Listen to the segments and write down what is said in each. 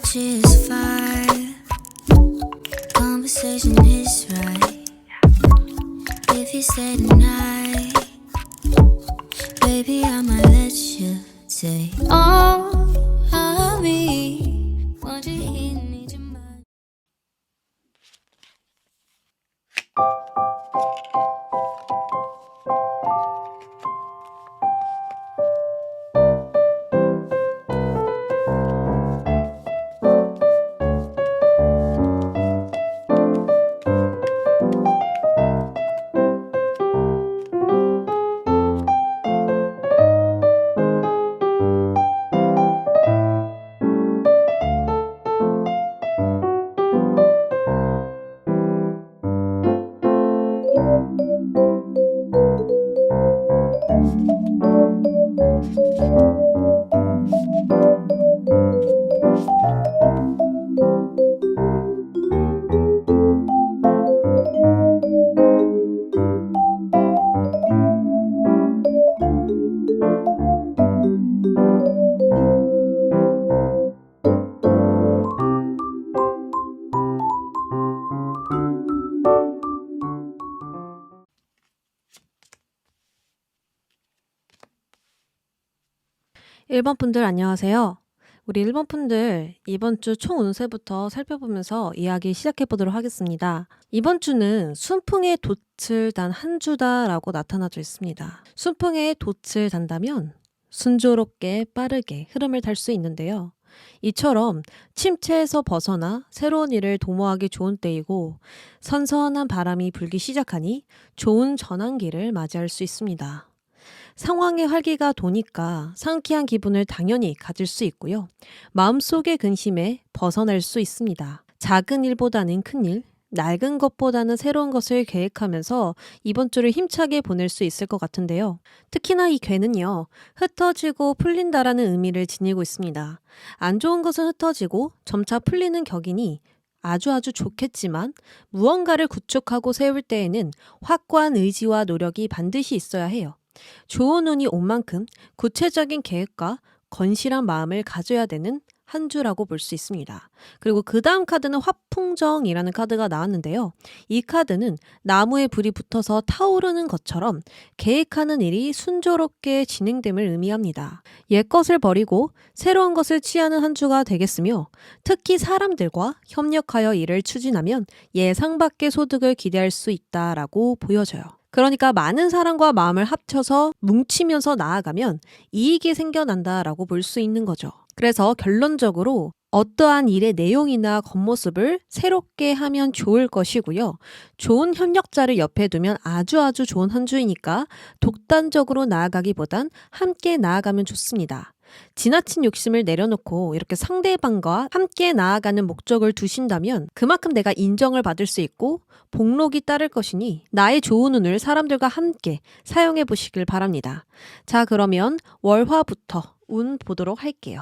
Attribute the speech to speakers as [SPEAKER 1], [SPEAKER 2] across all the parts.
[SPEAKER 1] Energy is fire. Conversation is right. If you stay tonight, baby, I might let you take all of me. Want you here, need your mind.
[SPEAKER 2] 일본 분들 안녕하세요. 우리 일본 분들 이번 주 총 운세부터 살펴보면서 이야기 시작해 보도록 하겠습니다. 이번 주는 순풍의 돛을 단 한 주다라고 나타나져 있습니다. 순풍의 돛을 단다면 순조롭게 빠르게 흐름을 탈 수 있는데요. 이처럼 침체에서 벗어나 새로운 일을 도모하기 좋은 때이고 선선한 바람이 불기 시작하니 좋은 전환기를 맞이할 수 있습니다. 상황의 활기가 도니까 상쾌한 기분을 당연히 가질 수 있고요. 마음속의 근심에 벗어날 수 있습니다. 작은 일보다는 큰 일, 낡은 것보다는 새로운 것을 계획하면서 이번 주를 힘차게 보낼 수 있을 것 같은데요. 특히나 이 괴는요, 흩어지고 풀린다라는 의미를 지니고 있습니다. 안 좋은 것은 흩어지고 점차 풀리는 격이니 아주 좋겠지만 무언가를 구축하고 세울 때에는 확고한 의지와 노력이 반드시 있어야 해요. 좋은 운이 온 만큼 구체적인 계획과 건실한 마음을 가져야 되는 한 주라고 볼 수 있습니다. 그리고 그 다음 카드는 화풍정이라는 카드가 나왔는데요. 이 카드는 나무에 불이 붙어서 타오르는 것처럼 계획하는 일이 순조롭게 진행됨을 의미합니다. 옛것을 버리고 새로운 것을 취하는 한 주가 되겠으며 특히 사람들과 협력하여 일을 추진하면 예상 밖의 소득을 기대할 수 있다라고 보여져요. 그러니까 많은 사람과 마음을 합쳐서 뭉치면서 나아가면 이익이 생겨난다라고 볼 수 있는 거죠. 그래서 결론적으로 어떠한 일의 내용이나 겉모습을 새롭게 하면 좋을 것이고요. 좋은 협력자를 옆에 두면 아주 좋은 한 주이니까 독단적으로 나아가기보단 함께 나아가면 좋습니다. 지나친 욕심을 내려놓고 이렇게 상대방과 함께 나아가는 목적을 두신다면 그만큼 내가 인정을 받을 수 있고 복록이 따를 것이니 나의 좋은 운을 사람들과 함께 사용해 보시길 바랍니다. 자, 그러면 월화부터 운 보도록 할게요.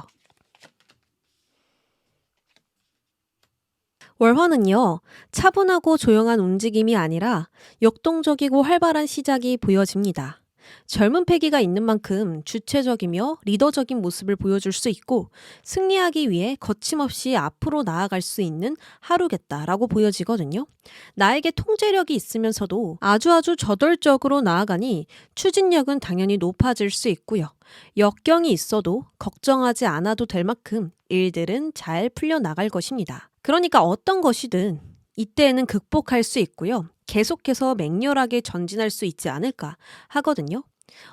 [SPEAKER 2] 월화는요, 차분하고 조용한 움직임이 아니라 역동적이고 활발한 시작이 보여집니다. 젊은 패기가 있는 만큼 주체적이며 리더적인 모습을 보여줄 수 있고 승리하기 위해 거침없이 앞으로 나아갈 수 있는 하루겠다라고 보여지거든요. 나에게 통제력이 있으면서도 아주 저돌적으로 나아가니 추진력은 당연히 높아질 수 있고요. 역경이 있어도 걱정하지 않아도 될 만큼 일들은 잘 풀려나갈 것입니다. 그러니까 어떤 것이든 이때에는 극복할 수 있고요. 계속해서 맹렬하게 전진할 수 있지 않을까 하거든요.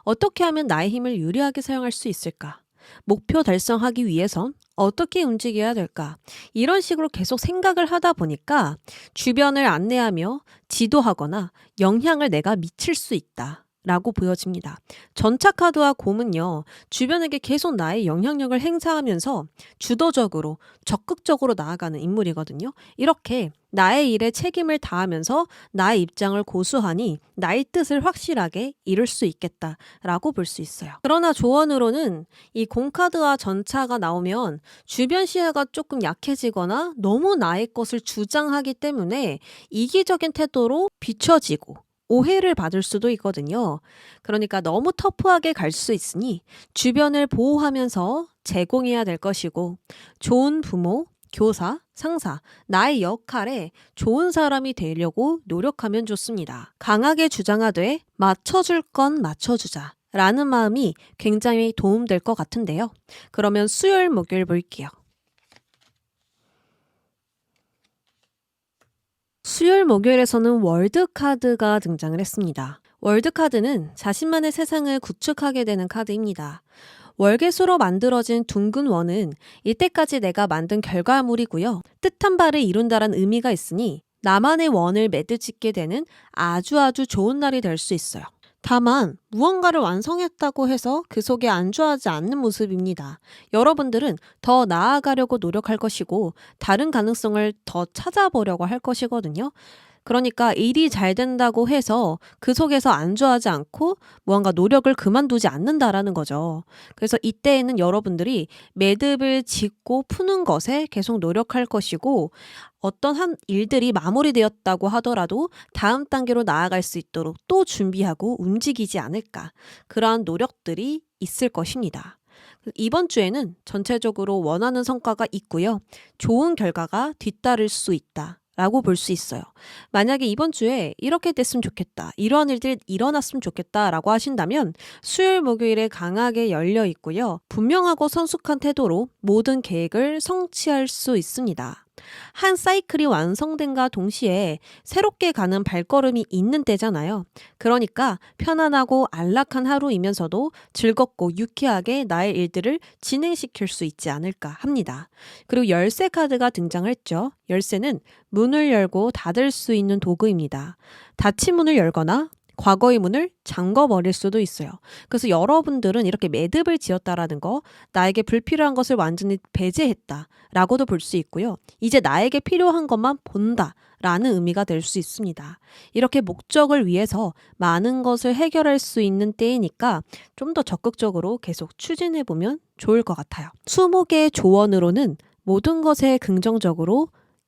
[SPEAKER 2] 어떻게 하면 나의 힘을 유리하게 사용할 수 있을까? 목표 달성하기 위해선 어떻게 움직여야 될까? 이런 식으로 계속 생각을 하다 보니까 주변을 안내하며 지도하거나 영향을 내가 미칠 수 있다. 라고 보여집니다. 전차카드와 곰은요, 주변에게 계속 나의 영향력을 행사하면서 주도적으로 적극적으로 나아가는 인물이거든요. 이렇게 나의 일에 책임을 다하면서 나의 입장을 고수하니 나의 뜻을 확실하게 이룰 수 있겠다라고 볼 수 있어요. 그러나 조언으로는 이 곰카드와 전차가 나오면 주변 시야가 조금 약해지거나 너무 나의 것을 주장하기 때문에 이기적인 태도로 비춰지고 오해를 받을 수도 있거든요. 그러니까 너무 터프하게 갈 수 있으니 주변을 보호하면서 제공해야 될 것이고 좋은 부모, 교사, 상사, 나의 역할에 좋은 사람이 되려고 노력하면 좋습니다. 강하게 주장하되 맞춰줄 건 맞춰주자 라는 마음이 굉장히 도움될 것 같은데요. 그러면 수요일, 목요일 볼게요. 수요일, 목요일에서는 월드카드가 등장을 했습니다. 월드카드는 자신만의 세상을 구축하게 되는 카드입니다. 월계수로 만들어진 둥근 원은 이때까지 내가 만든 결과물이고요. 뜻한 바를 이룬다란 의미가 있으니 나만의 원을 매듭짓게 되는 아주 좋은 날이 될 수 있어요. 다만 무언가를 완성했다고 해서 그 속에 안주하지 않는 모습입니다. 여러분들은 더 나아가려고 노력할 것이고 다른 가능성을 더 찾아보려고 할 것이거든요. 그러니까 일이 잘 된다고 해서 그 속에서 안주하지 않고 무언가 노력을 그만두지 않는다라는 거죠. 그래서 이때에는 여러분들이 매듭을 짓고 푸는 것에 계속 노력할 것이고 어떤 한 일들이 마무리되었다고 하더라도 다음 단계로 나아갈 수 있도록 또 준비하고 움직이지 않을까. 그러한 노력들이 있을 것입니다. 이번 주에는 전체적으로 원하는 성과가 있고요. 좋은 결과가 뒤따를 수 있다. 라고 볼 수 있어요. 만약에 이번 주에 이렇게 됐으면 좋겠다. 이러한 일들이 일어났으면 좋겠다. 라고 하신다면 수요일, 목요일에 강하게 열려 있고요. 분명하고 성숙한 태도로 모든 계획을 성취할 수 있습니다. 한 사이클이 완성된과 동시에 새롭게 가는 발걸음이 있는 때잖아요. 그러니까 편안하고 안락한 하루이면서도 즐겁고 유쾌하게 나의 일들을 진행시킬 수 있지 않을까 합니다. 그리고 열쇠 카드가 등장했죠. 열쇠는 문을 열고 닫을 수 있는 도구입니다. 닫힌 문을 열거나 과거의 문을 잠궈버릴 수도 있어요. 그래서 여러분들은 이렇게 매듭을 지었다라는 거, 나에게 불필요한 것을 완전히 배제했다라고도 볼 수 있고요. 이제 나에게 필요한 것만 본다라는 의미가 될 수 있습니다. 이렇게 목적을 위해서 많은 것을 해결할 수 있는 때이니까 좀 더 적극적으로 계속 추진해보면 좋을 것 같아요. 수목의 조언으로는 모든 것에 긍정적으로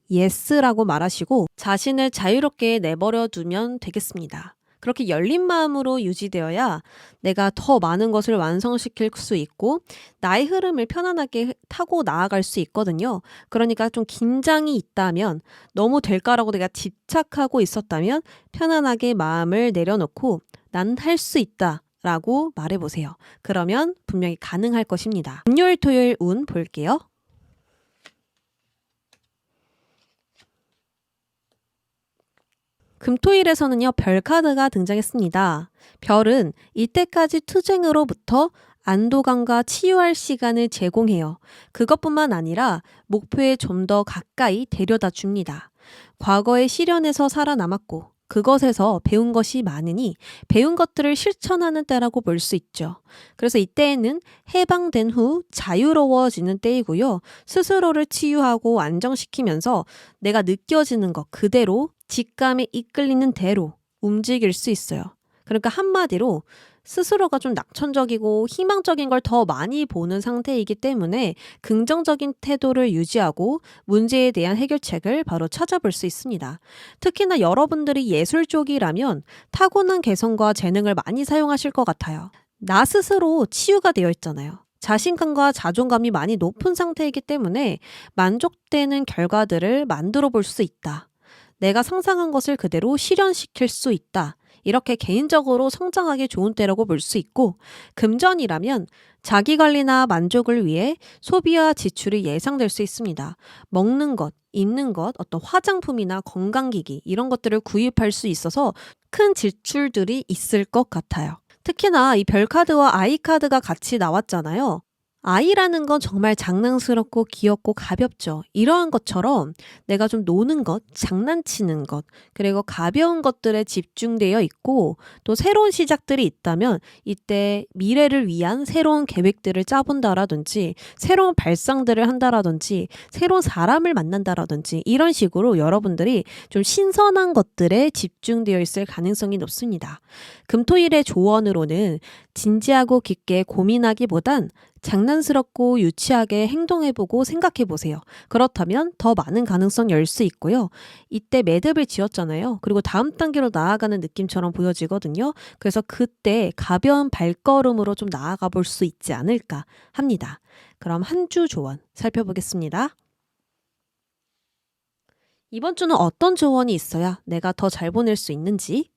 [SPEAKER 2] 예스라고 말하시고 자신을 자유롭게 내버려 두면 되겠습니다. 그렇게 열린 마음으로 유지되어야 내가 더 많은 것을 완성시킬 수 있고 나의 흐름을 편안하게 타고 나아갈 수 있거든요. 그러니까 좀 긴장이 있다면 너무 될까라고 내가 집착하고 있었다면 편안하게 마음을 내려놓고 난 할 수 있다. 라고 말해보세요. 그러면 분명히 가능할 것입니다. 금요일, 토요일 운 볼게요. 금토일에서는요, 별 카드가 등장했습니다. 별은 이때까지 투쟁으로부터 안도감과 치유할 시간을 제공해요. 그것뿐만 아니라 목표에 좀 더 가까이 데려다 줍니다. 과거의 시련에서 살아남았고 그것에서 배운 것이 많으니 배운 것들을 실천하는 때라고 볼 수 있죠. 그래서 이때에는 해방된 후 자유로워지는 때이고요. 스스로를 치유하고 안정시키면서 내가 느껴지는 것 그대로 직감에 이끌리는 대로 움직일 수 있어요. 그러니까 한마디로 스스로가 좀 낙천적이고 희망적인 걸 더 많이 보는 상태이기 때문에 긍정적인 태도를 유지하고 문제에 대한 해결책을 바로 찾아볼 수 있습니다. 특히나 여러분들이 예술 쪽이라면 타고난 개성과 재능을 많이 사용하실 것 같아요. 나 스스로 치유가 되어 있잖아요. 자신감과 자존감이 많이 높은 상태이기 때문에 만족되는 결과들을 만들어 볼 수 있다. 내가 상상한 것을 그대로 실현시킬 수 있다. 이렇게 개인적으로 성장하기 좋은 때라고 볼 수 있고 금전이라면 자기관리나 만족을 위해 소비와 지출이 예상될 수 있습니다. 먹는 것, 입는 것, 어떤 화장품이나 건강기기 이런 것들을 구입할 수 있어서 큰 지출들이 있을 것 같아요. 특히나 이 별카드와 아이카드가 같이 나왔잖아요. 아이라는 건 정말 장난스럽고 귀엽고 가볍죠. 이러한 것처럼 내가 좀 노는 것, 장난치는 것, 그리고 가벼운 것들에 집중되어 있고 또 새로운 시작들이 있다면 이때 미래를 위한 새로운 계획들을 짜본다라든지 새로운 발상들을 한다라든지 새로운 사람을 만난다라든지 이런 식으로 여러분들이 좀 신선한 것들에 집중되어 있을 가능성이 높습니다. 금토일의 조언으로는 진지하고 깊게 고민하기보단 장난스럽고 유치하게 행동해보고 생각해보세요. 그렇다면 더 많은 가능성이 열 수 있고요. 이때 매듭을 지었잖아요. 그리고 다음 단계로 나아가는 느낌처럼 보여지거든요. 그래서 그때 가벼운 발걸음으로 좀 나아가 볼 수 있지 않을까 합니다. 그럼 한 주 조언 살펴보겠습니다. 이번 주는 어떤 조언이 있어야 내가 더 잘 보낼 수 있는지?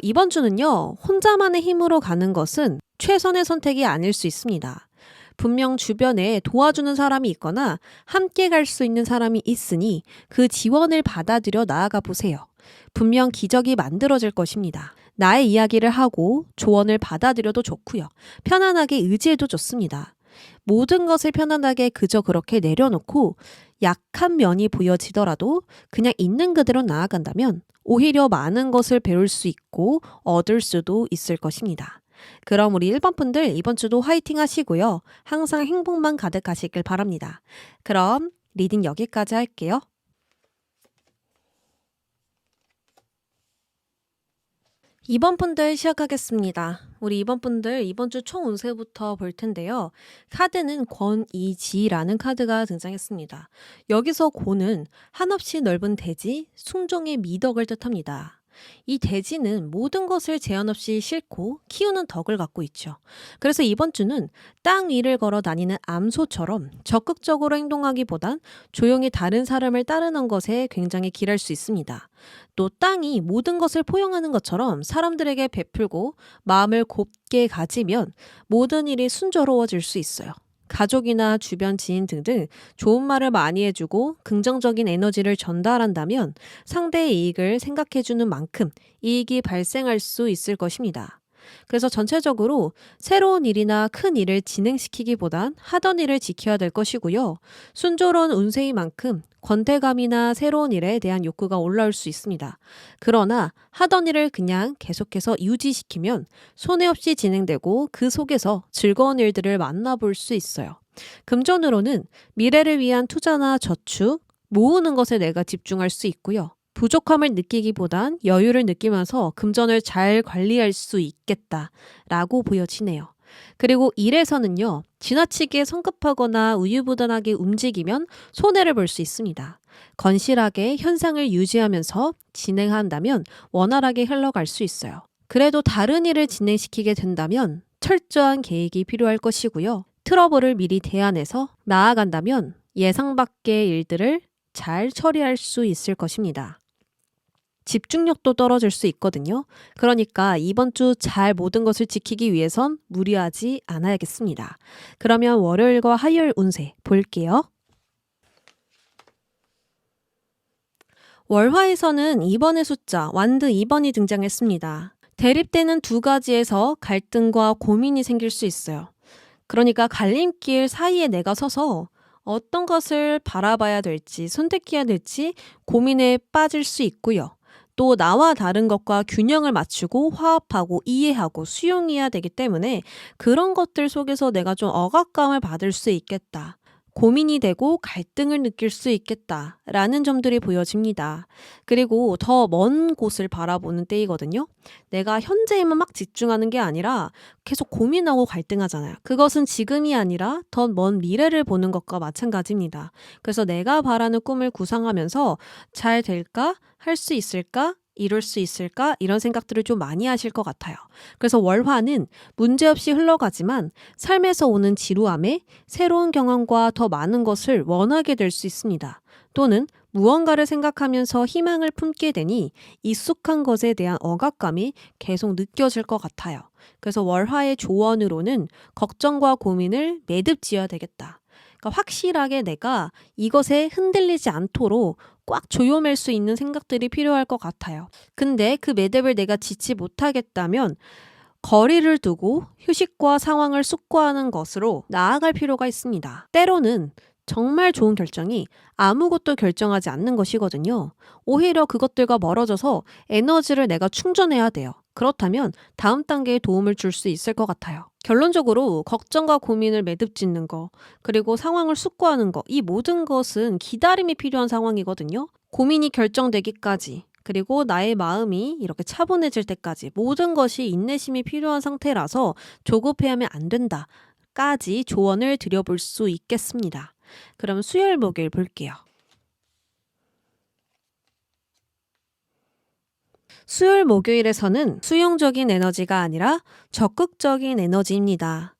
[SPEAKER 2] 이번 주는요, 혼자만의 힘으로 가는 것은 최선의 선택이 아닐 수 있습니다. 분명 주변에 도와주는 사람이 있거나 함께 갈 수 있는 사람이 있으니 그 지원을 받아들여 나아가 보세요. 분명 기적이 만들어질 것입니다. 나의 이야기를 하고 조언을 받아들여도 좋고요. 편안하게 의지해도 좋습니다. 모든 것을 편안하게 그저 그렇게 내려놓고 약한 면이 보여지더라도 그냥 있는 그대로 나아간다면 오히려 많은 것을 배울 수 있고 얻을 수도 있을 것입니다. 그럼 우리 1번 분들 이번 주도 화이팅 하시고요. 항상 행복만 가득하시길 바랍니다. 그럼 리딩 여기까지 할게요. 2번 분들 시작하겠습니다. 우리 2번 분들 이번 주 총 운세부터 볼 텐데요. 카드는 권이지라는 카드가 등장했습니다. 여기서 고는 한없이 넓은 대지, 숭종의 미덕을 뜻합니다. 이 대지는 모든 것을 제한 없이 싣고 키우는 덕을 갖고 있죠. 그래서 이번 주는 땅 위를 걸어 다니는 암소처럼 적극적으로 행동하기보단 조용히 다른 사람을 따르는 것에 굉장히 길할 수 있습니다. 또 땅이 모든 것을 포용하는 것처럼 사람들에게 베풀고 마음을 곱게 가지면 모든 일이 순조로워질 수 있어요. 가족이나 주변 지인 등등 좋은 말을 많이 해주고 긍정적인 에너지를 전달한다면 상대의 이익을 생각해주는 만큼 이익이 발생할 수 있을 것입니다. 그래서 전체적으로 새로운 일이나 큰 일을 진행시키기보단 하던 일을 지켜야 될 것이고요. 순조로운 운세인 만큼 권태감이나 새로운 일에 대한 욕구가 올라올 수 있습니다. 그러나 하던 일을 그냥 계속해서 유지시키면 손해 없이 진행되고 그 속에서 즐거운 일들을 만나볼 수 있어요. 금전으로는 미래를 위한 투자나 저축, 모으는 것에 내가 집중할 수 있고요. 부족함을 느끼기보단 여유를 느끼면서 금전을 잘 관리할 수 있겠다라고 보여지네요. 그리고 일에서는요, 지나치게 성급하거나 우유부단하게 움직이면 손해를 볼 수 있습니다. 건실하게 현상을 유지하면서 진행한다면 원활하게 흘러갈 수 있어요. 그래도 다른 일을 진행시키게 된다면 철저한 계획이 필요할 것이고요. 트러블을 미리 대안해서 나아간다면 예상 밖의 일들을 잘 처리할 수 있을 것입니다. 집중력도 떨어질 수 있거든요. 그러니까 이번 주 잘 모든 것을 지키기 위해선 무리하지 않아야겠습니다. 그러면 월요일과 화요일 운세 볼게요. 월화에서는 2번의 숫자 완드 2번이 등장했습니다. 대립되는 두 가지에서 갈등과 고민이 생길 수 있어요. 그러니까 갈림길 사이에 내가 서서 어떤 것을 바라봐야 될지 선택해야 될지 고민에 빠질 수 있고요. 또 나와 다른 것과 균형을 맞추고 화합하고 이해하고 수용해야 되기 때문에 그런 것들 속에서 내가 좀 억압감을 받을 수 있겠다. 고민이 되고 갈등을 느낄 수 있겠다라는 점들이 보여집니다. 그리고 더 먼 곳을 바라보는 때이거든요. 내가 현재에만 막 집중하는 게 아니라 계속 고민하고 갈등하잖아요. 그것은 지금이 아니라 더 먼 미래를 보는 것과 마찬가지입니다. 그래서 내가 바라는 꿈을 구상하면서 잘 될까? 할 수 있을까? 이룰 수 있을까? 이런 생각들을 좀 많이 하실 것 같아요. 그래서 월화는 문제없이 흘러가지만 삶에서 오는 지루함에 새로운 경험과 더 많은 것을 원하게 될 수 있습니다. 또는 무언가를 생각하면서 희망을 품게 되니 익숙한 것에 대한 억압감이 계속 느껴질 것 같아요. 그래서 월화의 조언으로는 걱정과 고민을 매듭지어야 되겠다. 그러니까 확실하게 내가 이것에 흔들리지 않도록 꽉 조여맬 수 있는 생각들이 필요할 것 같아요. 근데 그 매듭을 내가 짓지 못하겠다면 거리를 두고 휴식과 상황을 숙고하는 것으로 나아갈 필요가 있습니다. 때로는 정말 좋은 결정이 아무것도 결정하지 않는 것이거든요. 오히려 그것들과 멀어져서 에너지를 내가 충전해야 돼요. 그렇다면 다음 단계에 도움을 줄 수 있을 것 같아요. 결론적으로 걱정과 고민을 매듭짓는 거, 그리고 상황을 숙고하는 거, 이 모든 것은 기다림이 필요한 상황이거든요. 고민이 결정되기까지, 그리고 나의 마음이 이렇게 차분해질 때까지 모든 것이 인내심이 필요한 상태라서 조급해하면 안 된다. 까지 조언을 드려볼 수 있겠습니다. 그럼 수요일 목요일 볼게요. 수요일 목요일에서는 수용적인 에너지가 아니라 적극적인 에너지입니다.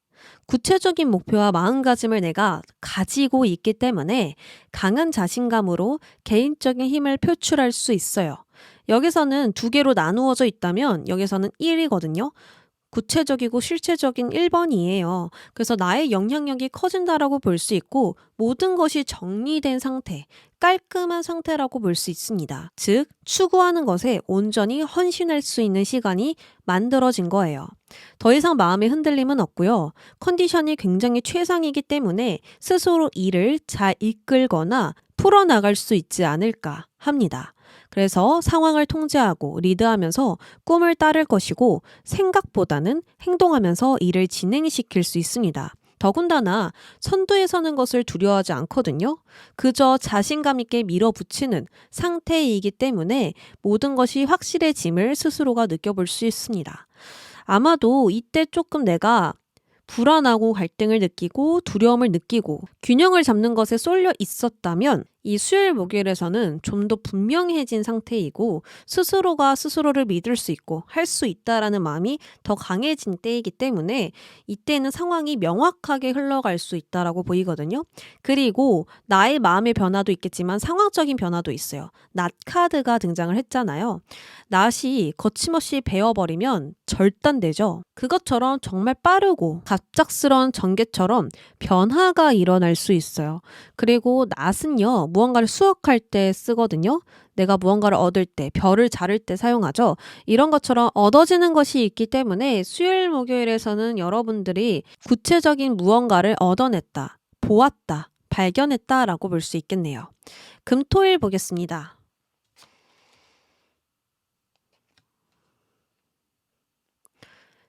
[SPEAKER 2] 구체적인 목표와 마음가짐을 내가 가지고 있기 때문에 강한 자신감으로 개인적인 힘을 표출할 수 있어요. 여기서는 두 개로 나누어져 있다면 여기서는 1이거든요. 구체적이고 실체적인 1번이에요. 그래서 나의 영향력이 커진다라고 볼 수 있고 모든 것이 정리된 상태, 깔끔한 상태라고 볼 수 있습니다. 즉, 추구하는 것에 온전히 헌신할 수 있는 시간이 만들어진 거예요. 더 이상 마음의 흔들림은 없고요. 컨디션이 굉장히 최상이기 때문에 스스로 일을 잘 이끌거나 풀어나갈 수 있지 않을까 합니다. 그래서 상황을 통제하고 리드하면서 꿈을 따를 것이고 생각보다는 행동하면서 일을 진행시킬 수 있습니다. 더군다나 선두에 서는 것을 두려워하지 않거든요. 그저 자신감 있게 밀어붙이는 상태이기 때문에 모든 것이 확실해짐을 스스로가 느껴볼 수 있습니다. 아마도 이때 조금 내가 불안하고 갈등을 느끼고 두려움을 느끼고 균형을 잡는 것에 쏠려 있었다면 이 수요일 목요일에서는 좀 더 분명해진 상태이고 스스로가 스스로를 믿을 수 있고 할 수 있다라는 마음이 더 강해진 때이기 때문에 이때는 상황이 명확하게 흘러갈 수 있다라고 보이거든요. 그리고 나의 마음의 변화도 있겠지만 상황적인 변화도 있어요. 낫 카드가 등장을 했잖아요. 낫이 거침없이 베어버리면 절단되죠. 그것처럼 정말 빠르고 갑작스러운 전개처럼 변화가 일어날 수 있어요. 그리고 낫은요, 무언가를 수확할 때 쓰거든요. 내가 무언가를 얻을 때, 별을 자를 때 사용하죠. 이런 것처럼 얻어지는 것이 있기 때문에 수요일, 목요일에서는 여러분들이 구체적인 무언가를 얻어냈다, 보았다, 발견했다라고 볼 수 있겠네요. 금, 토, 일 보겠습니다.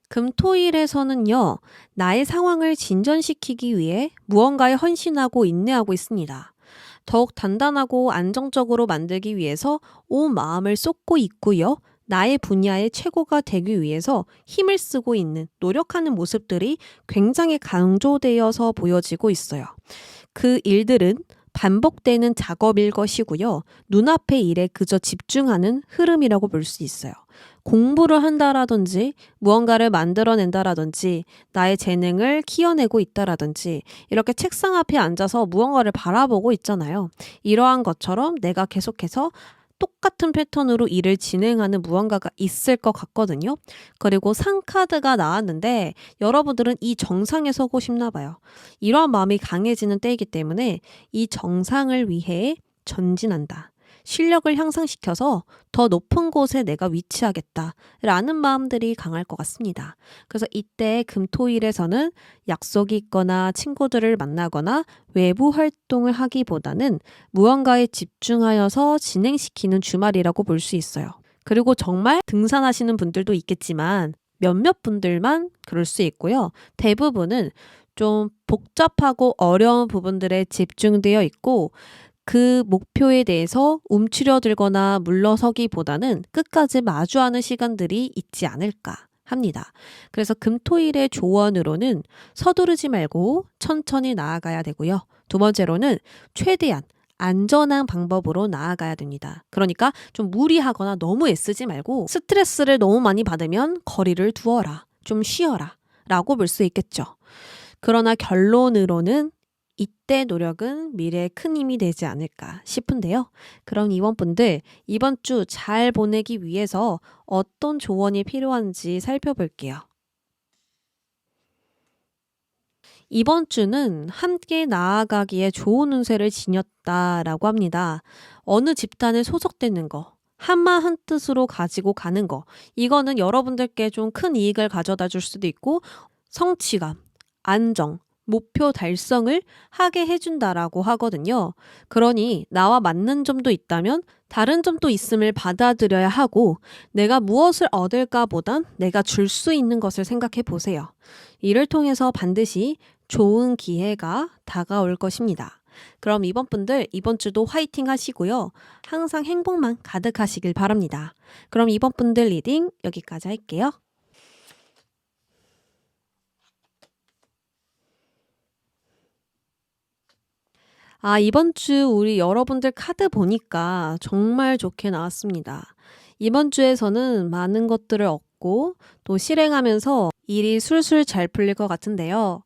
[SPEAKER 2] 금, 토, 일에서는요, 나의 상황을 진전시키기 위해 무언가에 헌신하고 인내하고 있습니다. 더욱 단단하고 안정적으로 만들기 위해서 온 마음을 쏟고 있고요. 나의 분야의 최고가 되기 위해서 힘을 쓰고 있는, 노력하는 모습들이 굉장히 강조되어서 보여지고 있어요. 그 일들은 반복되는 작업일 것이고요. 눈앞의 일에 그저 집중하는 흐름이라고 볼 수 있어요. 공부를 한다라든지 무언가를 만들어낸다라든지 나의 재능을 키워내고 있다라든지 이렇게 책상 앞에 앉아서 무언가를 바라보고 있잖아요. 이러한 것처럼 내가 계속해서 똑같은 패턴으로 일을 진행하는 무언가가 있을 것 같거든요. 그리고 상 카드가 나왔는데 여러분들은 이 정상에 서고 싶나 봐요. 이러한 마음이 강해지는 때이기 때문에 이 정상을 위해 전진한다. 실력을 향상시켜서 더 높은 곳에 내가 위치하겠다라는 마음들이 강할 것 같습니다. 그래서 이때 금토일에서는 약속이 있거나 친구들을 만나거나 외부 활동을 하기보다는 무언가에 집중하여서 진행시키는 주말이라고 볼 수 있어요. 그리고 정말 등산하시는 분들도 있겠지만 몇몇 분들만 그럴 수 있고요. 대부분은 좀 복잡하고 어려운 부분들에 집중되어 있고 그 목표에 대해서 움츠려들거나 물러서기보다는 끝까지 마주하는 시간들이 있지 않을까 합니다. 그래서 금토일의 조언으로는 서두르지 말고 천천히 나아가야 되고요. 두 번째로는 최대한 안전한 방법으로 나아가야 됩니다. 그러니까 좀 무리하거나 너무 애쓰지 말고 스트레스를 너무 많이 받으면 거리를 두어라, 좀 쉬어라 라고 볼 수 있겠죠. 그러나 결론으로는 이때 노력은 미래에 큰 힘이 되지 않을까 싶은데요. 그럼 이번분들 이번 주 잘 보내기 위해서 어떤 조언이 필요한지 살펴볼게요. 이번 주는 함께 나아가기에 좋은 운세를 지녔다라고 합니다. 어느 집단에 소속되는 거, 한마 한뜻으로 가지고 가는 거, 이거는 여러분들께 좀 큰 이익을 가져다 줄 수도 있고 성취감, 안정, 목표 달성을 하게 해준다라고 하거든요. 그러니 나와 맞는 점도 있다면 다른 점도 있음을 받아들여야 하고 내가 무엇을 얻을까 보단 내가 줄 수 있는 것을 생각해 보세요. 이를 통해서 반드시 좋은 기회가 다가올 것입니다. 그럼 이번 분들 이번 주도 화이팅 하시고요. 항상 행복만 가득하시길 바랍니다. 그럼 이번 분들 리딩 여기까지 할게요. 이번 주 우리 여러분들 카드 보니까 정말 좋게 나왔습니다. 이번 주에서는 많은 것들을 얻고 있고 또 실행하면서 일이 술술 잘 풀릴 것 같은데요.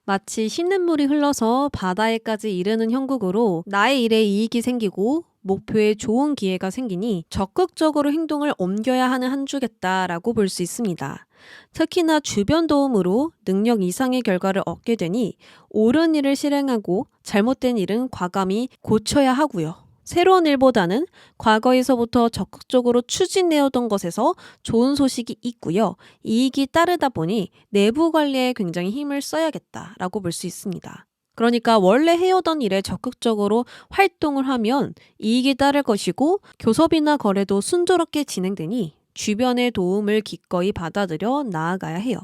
[SPEAKER 2] 마치 씻는물이 흘러서 바다에까지 이르는 형국으로 나의 일에 이익이 생기고 목표에 좋은 기회가 생기니 적극적으로 행동을 옮겨야 하는 한 주겠다라고 볼 수 있습니다. 특히나 주변 도움으로 능력 이상의 결과를 얻게 되니 옳은 일을 실행하고 잘못된 일은 과감히 고쳐야 하고요. 새로운 일보다는 과거에서부터 적극적으로 추진해오던 것에서 좋은 소식이 있고요. 이익이 따르다 보니 내부 관리에 굉장히 힘을 써야겠다라고 볼 수 있습니다. 그러니까 원래 해오던 일에 적극적으로 활동을 하면 이익이 따를 것이고 교섭이나 거래도 순조롭게 진행되니 주변의 도움을 기꺼이 받아들여 나아가야 해요.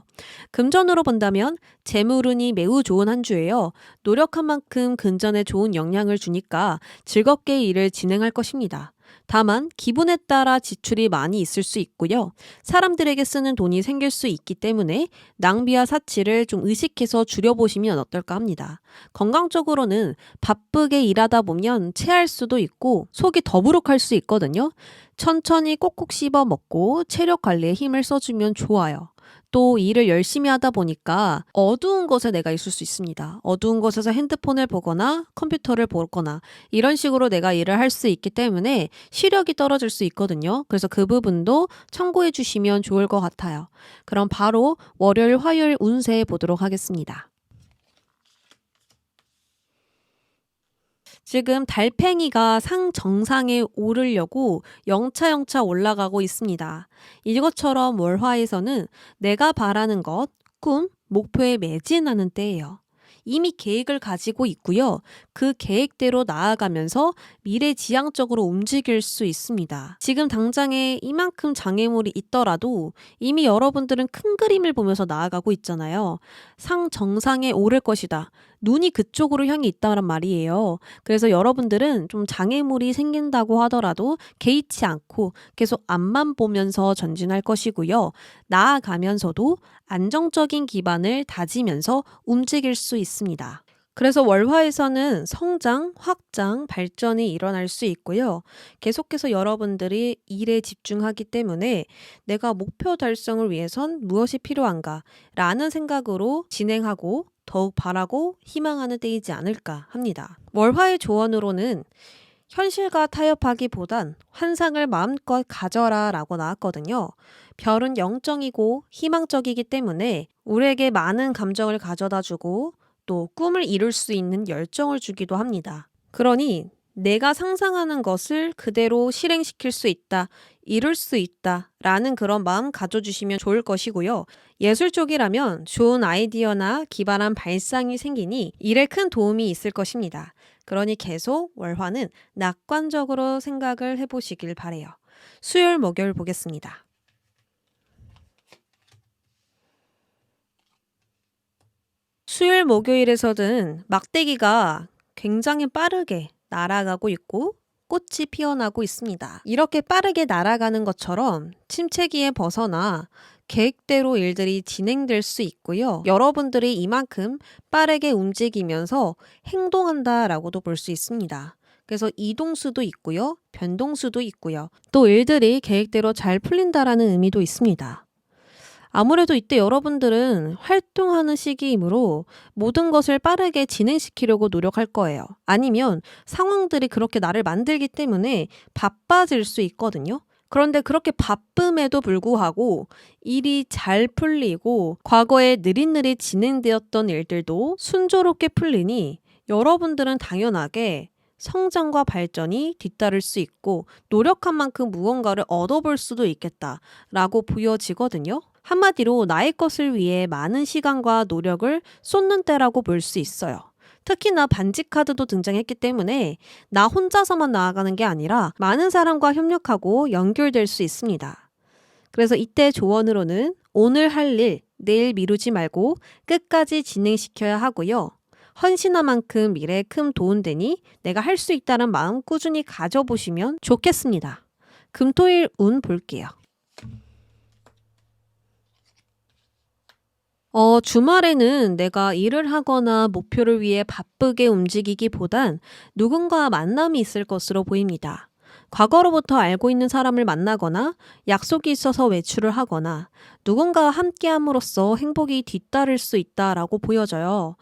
[SPEAKER 2] 금전으로 본다면 재물운이 매우 좋은 한 주예요. 노력한 만큼 금전에 좋은 영향을 주니까 즐겁게 일을 진행할 것입니다. 다만 기분에 따라 지출이 많이 있을 수 있고요. 사람들에게 쓰는 돈이 생길 수 있기 때문에 낭비와 사치를 좀 의식해서 줄여보시면 어떨까 합니다. 건강적으로는 바쁘게 일하다 보면 체할 수도 있고 속이 더부룩할 수 있거든요. 천천히 꼭꼭 씹어 먹고 체력 관리에 힘을 써주면 좋아요. 또 일을 열심히 하다 보니까 어두운 곳에 내가 있을 수 있습니다. 어두운 곳에서 핸드폰을 보거나 컴퓨터를 보거나 이런 식으로 내가 일을 할 수 있기 때문에 시력이 떨어질 수 있거든요. 그래서 그 부분도 참고해 주시면 좋을 것 같아요. 그럼 바로 월요일, 화요일 운세 보도록 하겠습니다. 지금 달팽이가 상 정상에 오르려고 영차영차 올라가고 있습니다. 이것처럼 월화에서는 내가 바라는 것, 꿈, 목표에 매진하는 때예요. 이미 계획을 가지고 있고요. 그 계획대로 나아가면서 미래지향적으로 움직일 수 있습니다. 지금 당장에 이만큼 장애물이 있더라도 이미 여러분들은 큰 그림을 보면서 나아가고 있잖아요. 상 정상에 오를 것이다. 눈이 그쪽으로 향해 있다란 말이에요. 그래서 여러분들은 좀 장애물이 생긴다고 하더라도 개의치 않고 계속 앞만 보면서 전진할 것이고요. 나아가면서도 안정적인 기반을 다지면서 움직일 수 있습니다. 그래서 월화에서는 성장, 확장, 발전이 일어날 수 있고요. 계속해서 여러분들이 일에 집중하기 때문에 내가 목표 달성을 위해선 무엇이 필요한가 라는 생각으로 진행하고 더욱 바라고 희망하는 때이지 않을까 합니다. 월화의 조언으로는 현실과 타협하기보단 환상을 마음껏 가져라 라고 나왔거든요. 별은 영적이고 희망적이기 때문에 우리에게 많은 감정을 가져다 주고 또 꿈을 이룰 수 있는 열정을 주기도 합니다. 그러니 내가 상상하는 것을 그대로 실행시킬 수 있다, 이룰 수 있다 라는 그런 마음 가져주시면 좋을 것이고요. 예술 쪽이라면 좋은 아이디어나 기발한 발상이 생기니 일에 큰 도움이 있을 것입니다. 그러니 계속 월화는 낙관적으로 생각을 해보시길 바래요. 수요일, 목요일 보겠습니다. 수요일, 목요일에서는 막대기가 굉장히 빠르게 날아가고 있고 꽃이 피어나고 있습니다. 이렇게 빠르게 날아가는 것처럼 침체기에 벗어나 계획대로 일들이 진행될 수 있고요. 여러분들이 이만큼 빠르게 움직이면서 행동한다라고도 볼 수 있습니다. 그래서 이동수도 있고요. 변동수도 있고요. 또 일들이 계획대로 잘 풀린다라는 의미도 있습니다. 아무래도 이때 여러분들은 활동하는 시기이므로 모든 것을 빠르게 진행시키려고 노력할 거예요. 아니면 상황들이 그렇게 나를 만들기 때문에 바빠질 수 있거든요. 그런데 그렇게 바쁨에도 불구하고 일이 잘 풀리고 과거에 느릿느릿 진행되었던 일들도 순조롭게 풀리니 여러분들은 당연하게 성장과 발전이 뒤따를 수 있고 노력한 만큼 무언가를 얻어볼 수도 있겠다라고 보여지거든요. 한마디로 나의 것을 위해 많은 시간과 노력을 쏟는 때라고 볼 수 있어요. 특히나 반지 카드도 등장했기 때문에 나 혼자서만 나아가는 게 아니라 많은 사람과 협력하고 연결될 수 있습니다. 그래서 이때 조언으로는 오늘 할 일, 내일 미루지 말고 끝까지 진행시켜야 하고요. 헌신한 만큼 미래에 큰 도움되니 내가 할 수 있다는 마음 꾸준히 가져보시면 좋겠습니다. 금토일 운 볼게요. 주말에는 내가 일을 하거나 목표를 위해 바쁘게 움직이기보단 누군가와 만남이 있을 것으로 보입니다. 과거로부터 알고 있는 사람을 만나거나 약속이 있어서 외출을 하거나 누군가와 함께함으로써 행복이 뒤따를 수 있다라고 보여져요.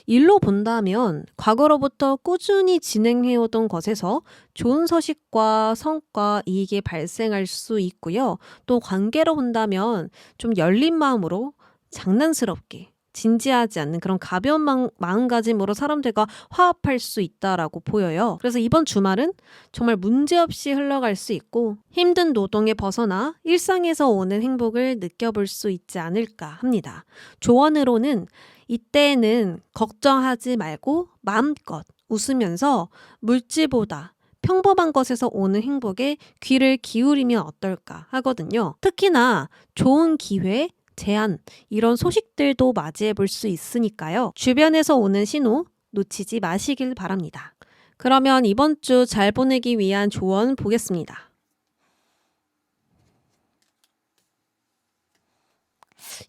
[SPEAKER 2] 일로 본다면 과거로부터 꾸준히 진행해오던 것에서 좋은 소식과 성과, 이익이 발생할 수 있고요. 또 관계로 본다면 좀 열린 마음으로 장난스럽게 진지하지 않는 그런 가벼운 마음가짐으로 사람들과 화합할 수 있다라고 보여요. 그래서 이번 주말은 정말 문제없이 흘러갈 수 있고 힘든 노동에 벗어나 일상에서 오는 행복을 느껴볼 수 있지 않을까 합니다. 조언으로는 이때에는 걱정하지 말고 마음껏 웃으면서 물질보다 평범한 것에서 오는 행복에 귀를 기울이면 어떨까 하거든요. 특히나 좋은 기회, 제안, 이런 소식들도 맞이해 볼 수 있으니까요. 주변에서 오는 신호 놓치지 마시길 바랍니다. 그러면 이번 주 잘 보내기 위한 조언 보겠습니다.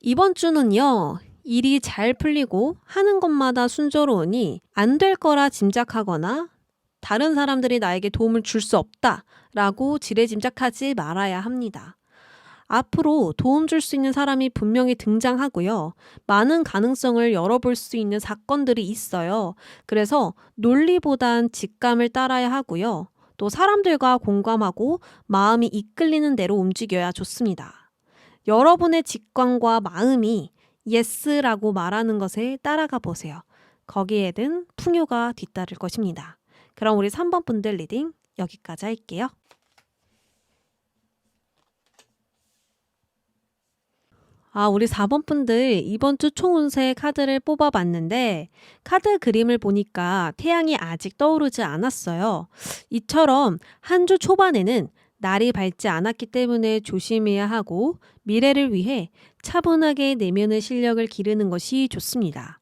[SPEAKER 2] 이번 주는요. 일이 잘 풀리고 하는 것마다 순조로우니 안 될 거라 짐작하거나 다른 사람들이 나에게 도움을 줄 수 없다라고 지레짐작하지 말아야 합니다. 앞으로 도움 줄 수 있는 사람이 분명히 등장하고요. 많은 가능성을 열어볼 수 있는 사건들이 있어요. 그래서 논리보단 직감을 따라야 하고요. 또 사람들과 공감하고 마음이 이끌리는 대로 움직여야 좋습니다. 여러분의 직관과 마음이 예스라고 말하는 것에 따라가 보세요. 거기에는 풍요가 뒤따를 것입니다. 그럼 우리 3번 분들 리딩 여기까지 할게요. 우리 4번 분들 이번 주 총운세 카드를 뽑아봤는데 카드 그림을 보니까 태양이 아직 떠오르지 않았어요. 이처럼 한 주 초반에는 날이 밝지 않았기 때문에 조심해야 하고 미래를 위해 차분하게 내면의 실력을 기르는 것이 좋습니다.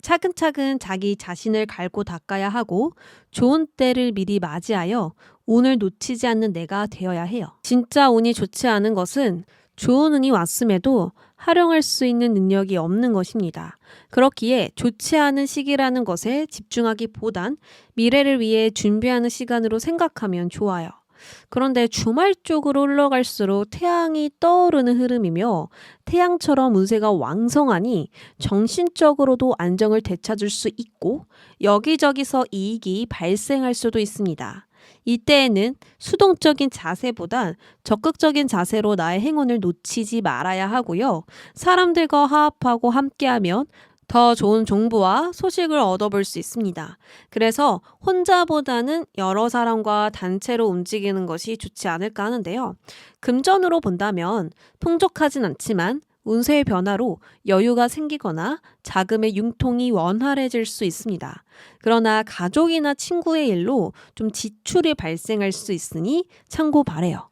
[SPEAKER 2] 차근차근 자기 자신을 갈고 닦아야 하고 좋은 때를 미리 맞이하여 운을 놓치지 않는 내가 되어야 해요. 진짜 운이 좋지 않은 것은 좋은 운이 왔음에도 활용할 수 있는 능력이 없는 것입니다. 그렇기에 좋지 않은 시기라는 것에 집중하기보단 미래를 위해 준비하는 시간으로 생각하면 좋아요. 그런데 주말 쪽으로 흘러갈수록 태양이 떠오르는 흐름이며 태양처럼 운세가 왕성하니 정신적으로도 안정을 되찾을 수 있고 여기저기서 이익이 발생할 수도 있습니다. 이때에는 수동적인 자세보단 적극적인 자세로 나의 행운을 놓치지 말아야 하고요. 사람들과 화합하고 함께하면 더 좋은 정보와 소식을 얻어볼 수 있습니다. 그래서 혼자보다는 여러 사람과 단체로 움직이는 것이 좋지 않을까 하는데요. 금전으로 본다면 풍족하진 않지만 운세의 변화로 여유가 생기거나 자금의 융통이 원활해질 수 있습니다. 그러나 가족이나 친구의 일로 좀 지출이 발생할 수 있으니 참고 바래요.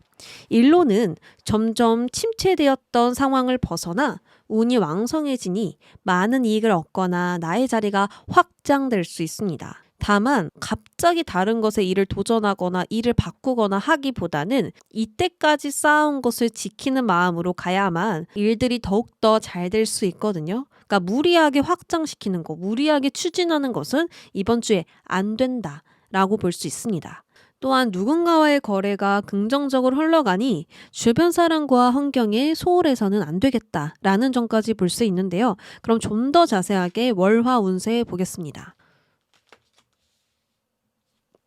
[SPEAKER 2] 일로는 점점 침체되었던 상황을 벗어나 운이 왕성해지니 많은 이익을 얻거나 나의 자리가 확장될 수 있습니다. 다만 갑자기 다른 것에 일을 도전하거나 일을 바꾸거나 하기보다는 이때까지 쌓아온 것을 지키는 마음으로 가야만 일들이 더욱더 잘 될 수 있거든요. 그러니까 무리하게 확장시키는 거, 무리하게 추진하는 것은 이번 주에 안 된다라고 볼 수 있습니다. 또한 누군가와의 거래가 긍정적으로 흘러가니 주변 사람과 환경에 소홀해서는 안 되겠다라는 점까지 볼 수 있는데요. 그럼 좀 더 자세하게 월화 운세 보겠습니다.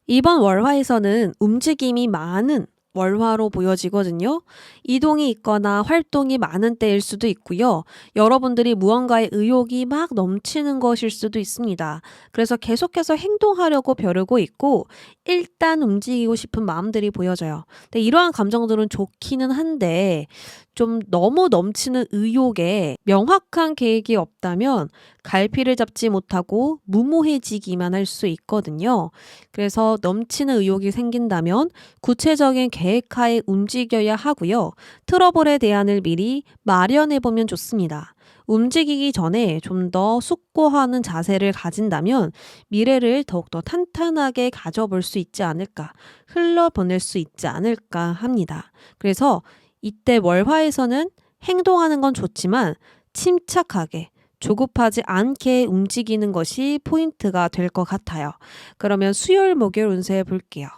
[SPEAKER 2] 이번 월화에서는 움직임이 많은 월화로 보여지거든요. 이동이 있거나 활동이 많은 때일 수도 있고요. 여러분들이 무언가에 의욕이 막 넘치는 것일 수도 있습니다. 그래서 계속해서 행동하려고 벼르고 있고 일단 움직이고 싶은 마음들이 보여져요. 근데 이러한 감정들은 좋기는 한데 좀 너무 넘치는 의욕에 명확한 계획이 없다면 갈피를 잡지 못하고 무모해지기만 할 수 있거든요. 그래서 넘치는 의욕이 생긴다면 구체적인 계획하에 움직여야 하고요. 트러블에 대안을 미리 마련해보면 좋습니다. 움직이기 전에 좀 더 숙고하는 자세를 가진다면 미래를 더욱더 탄탄하게 가져볼 수 있지 않을까, 흘러보낼 수 있지 않을까 합니다. 그래서 이때 월화에서는 행동하는 건 좋지만 침착하게 조급하지 않게 움직이는 것이 포인트가 될 것 같아요. 그러면 수요일 목요일 운세 볼게요.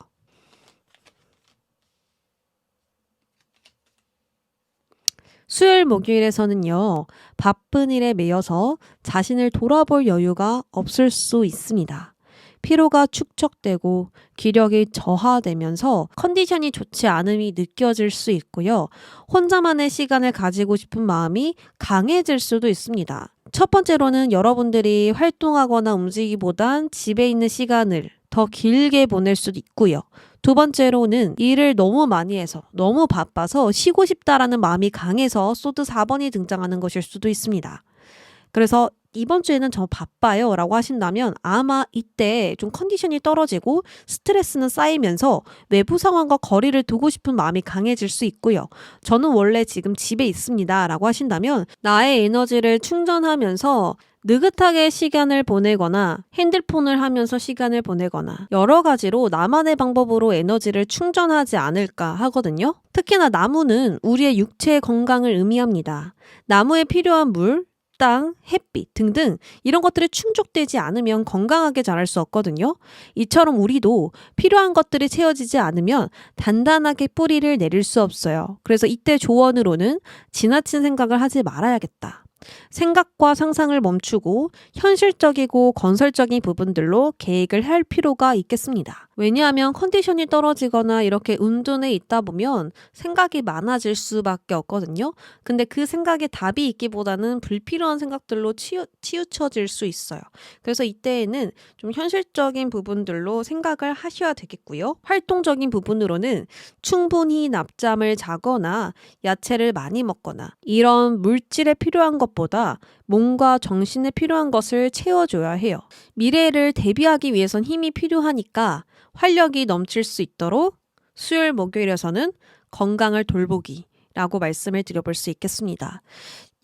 [SPEAKER 2] 수요일, 목요일에서는요, 바쁜 일에 매여서 자신을 돌아볼 여유가 없을 수 있습니다. 피로가 축적되고 기력이 저하되면서 컨디션이 좋지 않음이 느껴질 수 있고요. 혼자만의 시간을 가지고 싶은 마음이 강해질 수도 있습니다. 첫 번째로는 여러분들이 활동하거나 움직이기보단 집에 있는 시간을 더 길게 보낼 수도 있고요. 두 번째로는 일을 너무 많이 해서 너무 바빠서 쉬고 싶다라는 마음이 강해서 소드 4번이 등장하는 것일 수도 있습니다. 그래서 이번 주에는 저 바빠요 라고 하신다면 아마 이때 좀 컨디션이 떨어지고 스트레스는 쌓이면서 외부 상황과 거리를 두고 싶은 마음이 강해질 수 있고요. 저는 원래 지금 집에 있습니다 라고 하신다면 나의 에너지를 충전하면서 느긋하게 시간을 보내거나 핸드폰을 하면서 시간을 보내거나 여러 가지로 나만의 방법으로 에너지를 충전하지 않을까 하거든요. 특히나 나무는 우리의 육체의 건강을 의미합니다. 나무에 필요한 물, 땅, 햇빛 등등 이런 것들이 충족되지 않으면 건강하게 자랄 수 없거든요. 이처럼 우리도 필요한 것들이 채워지지 않으면 단단하게 뿌리를 내릴 수 없어요. 그래서 이때 조언으로는 지나친 생각을 하지 말아야겠다. 생각과 상상을 멈추고 현실적이고 건설적인 부분들로 계획을 할 필요가 있겠습니다. 왜냐하면 컨디션이 떨어지거나 이렇게 운전에 있다 보면 생각이 많아질 수밖에 없거든요. 근데 그 생각에 답이 있기보다는 불필요한 생각들로 치우쳐질 수 있어요. 그래서 이때에는 좀 현실적인 부분들로 생각을 하셔야 되겠고요. 활동적인 부분으로는 충분히 낮잠을 자거나 야채를 많이 먹거나 이런 물질에 필요한 것보다 몸과 정신에 필요한 것을 채워줘야 해요. 미래를 대비하기 위해선 힘이 필요하니까 활력이 넘칠 수 있도록 수요일, 목요일에서는 건강을 돌보기라고 말씀을 드려볼 수 있겠습니다.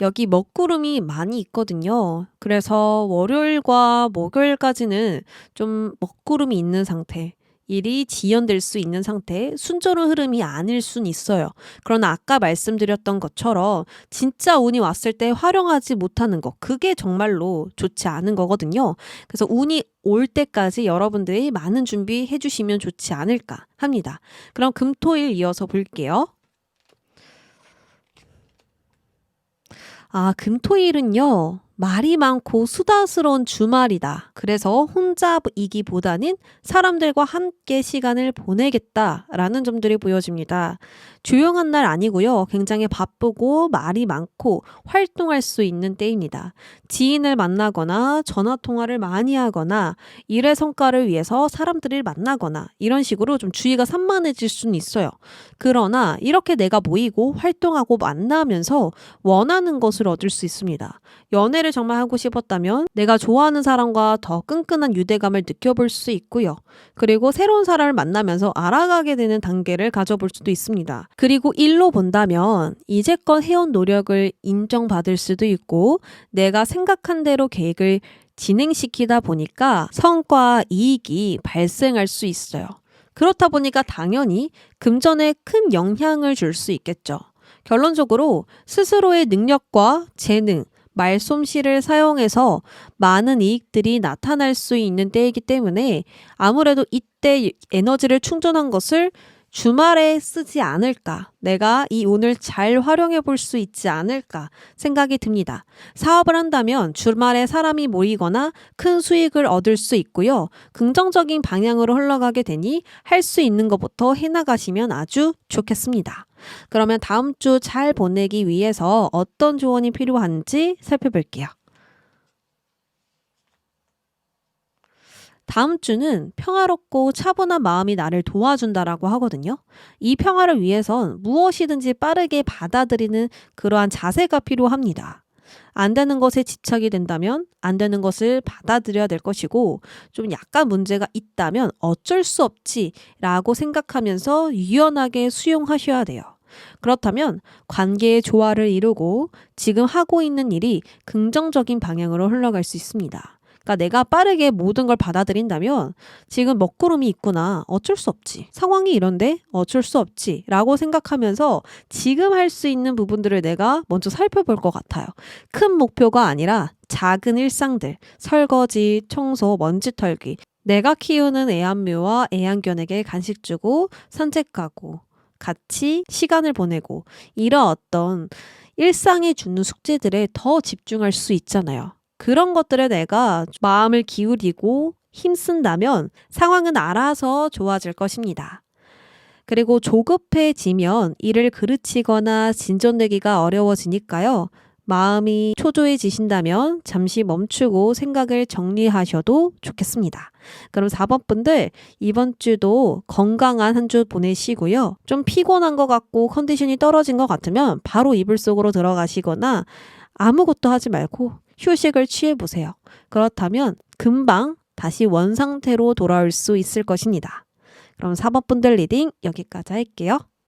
[SPEAKER 2] 여기 먹구름이 많이 있거든요. 그래서 월요일과 목요일까지는 좀 먹구름이 있는 상태, 일이 지연될 수 있는 상태, 순조로운 흐름이 아닐 순 있어요. 그러나 아까 말씀드렸던 것처럼 진짜 운이 왔을 때 활용하지 못하는 거, 그게 정말로 좋지 않은 거거든요. 그래서 운이 올 때까지 여러분들이 많은 준비해 주시면 좋지 않을까 합니다. 그럼 금토일 이어서 볼게요. 금토일은요, 말이 많고 수다스러운 주말이다. 그래서 혼자이기보다는 사람들과 함께 시간을 보내겠다라는 점들이 보여집니다. 조용한 날 아니고요. 굉장히 바쁘고 말이 많고 활동할 수 있는 때입니다. 지인을 만나거나 전화통화를 많이 하거나 일의 성과를 위해서 사람들을 만나거나 이런 식으로 좀 주의가 산만해질 수는 있어요. 그러나 이렇게 내가 모이고 활동하고 만나면서 원하는 것을 얻을 수 있습니다. 연애를 정말 하고 싶었다면 내가 좋아하는 사람과 더 끈끈한 유대감을 느껴볼 수 있고요. 그리고 새로운 사람을 만나면서 알아가게 되는 단계를 가져볼 수도 있습니다. 그리고 일로 본다면 이제껏 해온 노력을 인정받을 수도 있고 내가 생각한 대로 계획을 진행시키다 보니까 성과, 이익이 발생할 수 있어요. 그렇다 보니까 당연히 금전에 큰 영향을 줄 수 있겠죠. 결론적으로 스스로의 능력과 재능, 말솜씨를 사용해서 많은 이익들이 나타날 수 있는 때이기 때문에 아무래도 이때 에너지를 충전한 것을 주말에 쓰지 않을까, 내가 이 운을 잘 활용해 볼 수 있지 않을까 생각이 듭니다. 사업을 한다면 주말에 사람이 모이거나 큰 수익을 얻을 수 있고요. 긍정적인 방향으로 흘러가게 되니 할 수 있는 것부터 해나가시면 아주 좋겠습니다. 그러면 다음 주 잘 보내기 위해서 어떤 조언이 필요한지 살펴볼게요. 다음 주는 평화롭고 차분한 마음이 나를 도와준다라고 하거든요. 이 평화를 위해선 무엇이든지 빠르게 받아들이는 그러한 자세가 필요합니다. 안 되는 것에 집착이 된다면 안 되는 것을 받아들여야 될 것이고 좀 약간 문제가 있다면 어쩔 수 없지라고 생각하면서 유연하게 수용하셔야 돼요. 그렇다면 관계의 조화를 이루고 지금 하고 있는 일이 긍정적인 방향으로 흘러갈 수 있습니다. 그러니까 내가 빠르게 모든 걸 받아들인다면 지금 먹구름이 있구나. 어쩔 수 없지. 상황이 이런데 어쩔 수 없지. 라고 생각하면서 지금 할 수 있는 부분들을 내가 먼저 살펴볼 것 같아요. 큰 목표가 아니라 작은 일상들, 설거지, 청소, 먼지 털기, 내가 키우는 애완묘와 애완견에게 간식 주고 산책 가고 같이 시간을 보내고 이런 어떤 일상이 주는 숙제들에 더 집중할 수 있잖아요. 그런 것들에 내가 마음을 기울이고 힘쓴다면 상황은 알아서 좋아질 것입니다. 그리고 조급해지면 일을 그르치거나 진전되기가 어려워지니까요. 마음이 초조해지신다면 잠시 멈추고 생각을 정리하셔도 좋겠습니다. 그럼 4번 분들 이번 주도 건강한 한 주 보내시고요. 좀 피곤한 것 같고 컨디션이 떨어진 것 같으면 바로 이불 속으로 들어가시거나 아무것도 하지 말고 휴식을 취해보세요. 그렇다면 금방 다시 원상태로 돌아올 수 있을 것입니다. 그럼 4번 분들 리딩 여기까지 할게요.